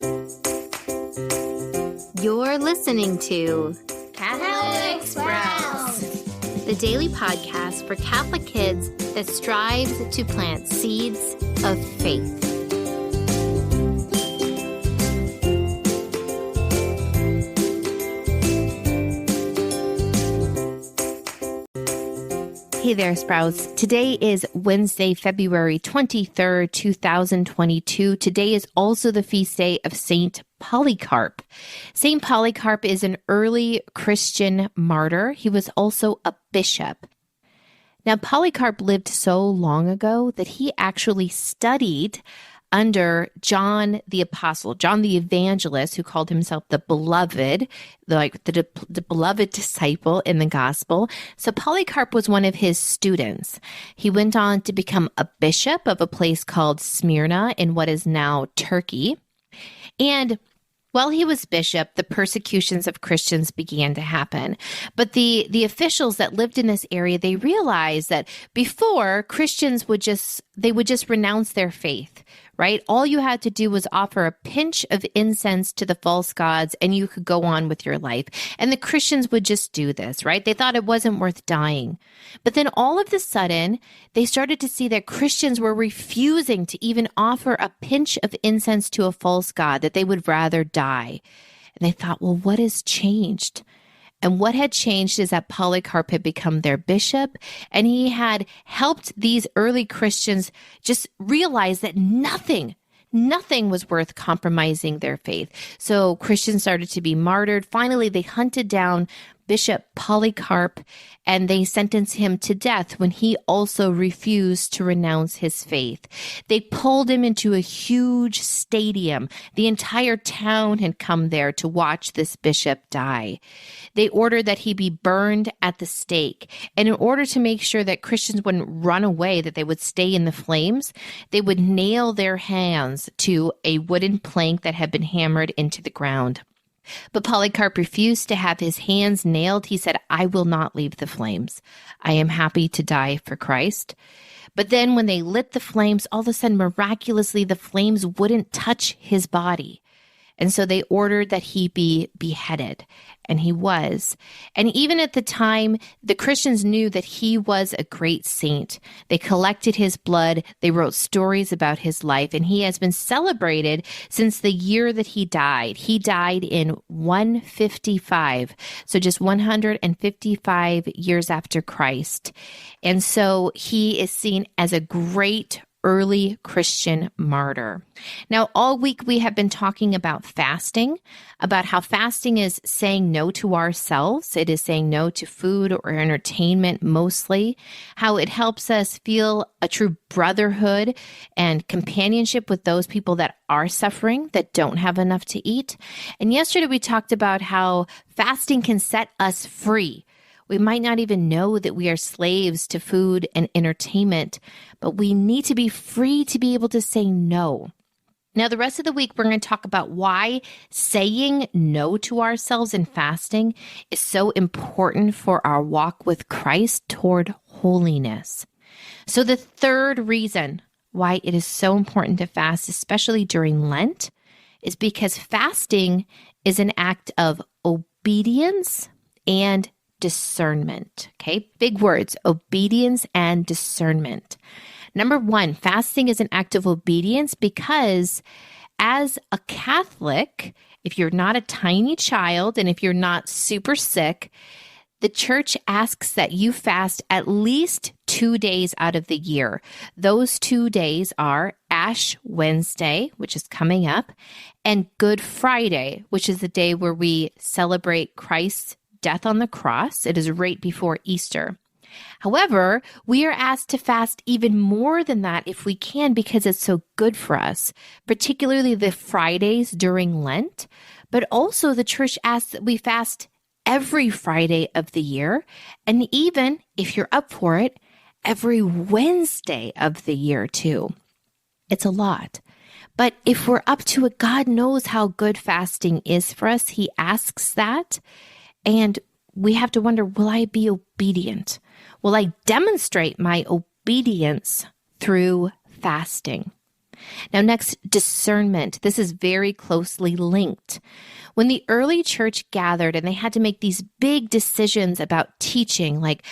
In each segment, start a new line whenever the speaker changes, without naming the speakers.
You're listening to
Catholic Sprouts,
the daily podcast for Catholic kids that strives to plant seeds of faith. Hey there, Sprouts. Today is Wednesday, February 23rd, 2022. Today is also the feast day of Saint Polycarp. Saint Polycarp is an early Christian martyr. He was also a bishop. Now, Polycarp lived so long ago that he actually studied under John the Apostle, John the Evangelist, who called himself the beloved, the beloved disciple in the gospel. So Polycarp was one of his students. He went on to become a bishop of a place called Smyrna in what is now Turkey. And while he was bishop, the persecutions of Christians began to happen. But the officials that lived in this area, they realized that before, Christians would just renounce their faith, right? All you had to do was offer a pinch of incense to the false gods and you could go on with your life. And the Christians would just do this, right? They thought it wasn't worth dying. But then all of a sudden, they started to see that Christians were refusing to even offer a pinch of incense to a false god, that they would rather die. And they thought, well, what has changed? And what had changed is that Polycarp had become their bishop, and he had helped these early Christians just realize that nothing was worth compromising their faith. So Christians started to be martyred. Finally, they hunted down Bishop Polycarp, and they sentenced him to death when he also refused to renounce his faith. They pulled him into a huge stadium. The entire town had come there to watch this bishop die. They ordered that he be burned at the stake. And in order to make sure that Christians wouldn't run away, that they would stay in the flames, they would nail their hands to a wooden plank that had been hammered into the ground. But Polycarp refused to have his hands nailed. He said, I will not leave the flames. I am happy to die for Christ. But then when they lit the flames, all of a sudden, miraculously, the flames wouldn't touch his body. And so they ordered that he be beheaded, and he was. And even at the time, the Christians knew that he was a great saint. They collected his blood, they wrote stories about his life, and he has been celebrated since the year that he died. He died in 155, so just 155 years after Christ. And so he is seen as a great early Christian martyr. Now, all week we have been talking about fasting, about how fasting is saying no to ourselves. It is saying no to food or entertainment mostly, how it helps us feel a true brotherhood and companionship with those people that are suffering, that don't have enough to eat. And yesterday we talked about how fasting can set us free. We might not even know that we are slaves to food and entertainment, but we need to be free to be able to say no. Now, the rest of the week, we're going to talk about why saying no to ourselves in fasting is so important for our walk with Christ toward holiness. So the third reason why it is so important to fast, especially during Lent, is because fasting is an act of obedience and discernment. Okay, big words, obedience and discernment. Number one, fasting is an act of obedience because as a Catholic, if you're not a tiny child and if you're not super sick, the church asks that you fast at least 2 days out of the year. Those 2 days are Ash Wednesday, which is coming up, and Good Friday, which is the day where we celebrate Christ's death on the cross. It is right before Easter. However, we are asked to fast even more than that if we can because it's so good for us, particularly the Fridays during Lent. But also the church asks that we fast every Friday of the year, and even, if you're up for it, every Wednesday of the year too. It's a lot. But if we're up to it, God knows how good fasting is for us. He asks that. And we have to wonder, will I be obedient? Will I demonstrate my obedience through fasting? Now, next, discernment. This is very closely linked. When the early church gathered and they had to make these big decisions about teaching, like,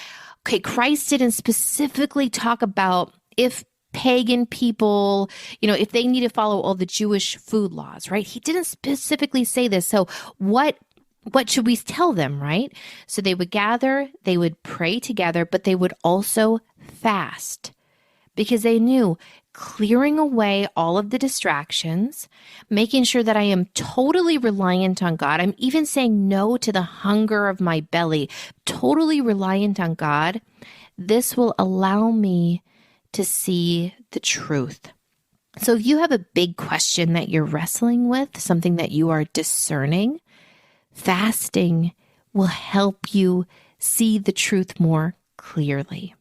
okay, Christ didn't specifically talk about if pagan people, if they need to follow all the Jewish food laws, right? He didn't specifically say this. So what should we tell them, right? So they would gather, they would pray together, but they would also fast because they knew clearing away all of the distractions, making sure that I am totally reliant on God. I'm even saying no to the hunger of my belly, totally reliant on God. This will allow me to see the truth. So if you have a big question that you're wrestling with, something that you are discerning, fasting will help you see the truth more clearly.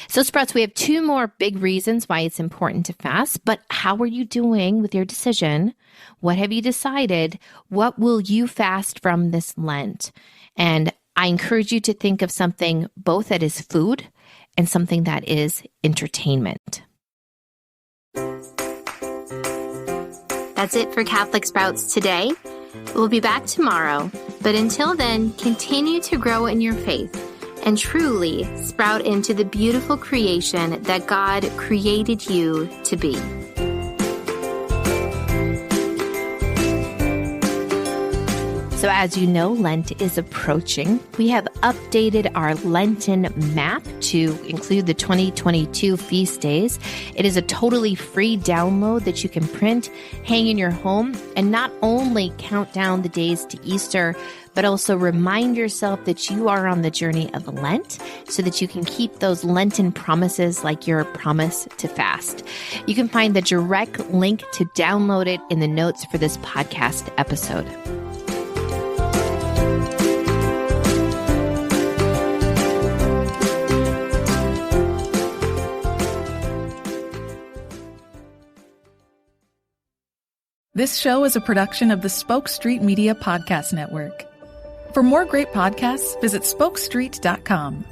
So Sprouts, we have 2 more big reasons why it's important to fast, but how are you doing with your decision? What have you decided? What will you fast from this Lent? And I encourage you to think of something both that is food and something that is entertainment. That's it for Catholic Sprouts today. We'll be back tomorrow, but until then, continue to grow in your faith and truly sprout into the beautiful creation that God created you to be. So as you know, Lent is approaching. We have updated our Lenten Map to include the 2022 feast days. It is a totally free download that you can print, hang in your home, and not only count down the days to Easter, but also remind yourself that you are on the journey of Lent so that you can keep those Lenten promises like your promise to fast. You can find the direct link to download it in the notes for this podcast episode.
This show is a production of the Spoke Street Media Podcast Network. For more great podcasts, visit spokestreet.com.